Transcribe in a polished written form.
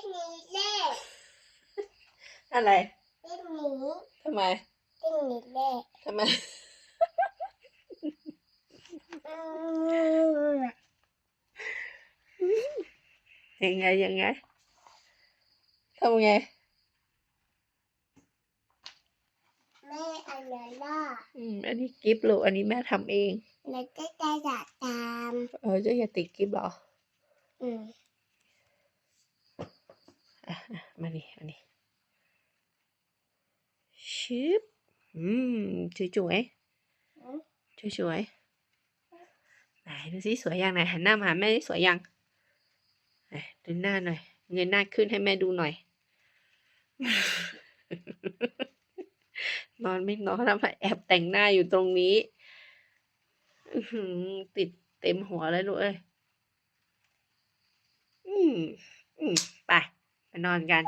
นนี้เล่อะไรเล่นนี้ทำไมเล่นนี้เล่ ทำไมยังไงยังไงทำไงแม่อันนั้นล่ะอันนี้กิฟต์ลูกอันนี้แม่ทำเองแล้วก็จะจัดตาม เจ้าอย่าติดกิฟต์เหรอมานี่อันนี้ชิบสวยสวยไหนดูสิสวยยังไหนหันหน้ามาหาแม่สวยยังดูหน้าหน่อยเงยหน้าขึ้นให้แม่ดูหน่อย นอนไม่นอนแล้วมาแอบแต่งหน้าอยู่ตรงนี้ติดเต็มหัวเลยลูกเอ้ยไปนอนกัน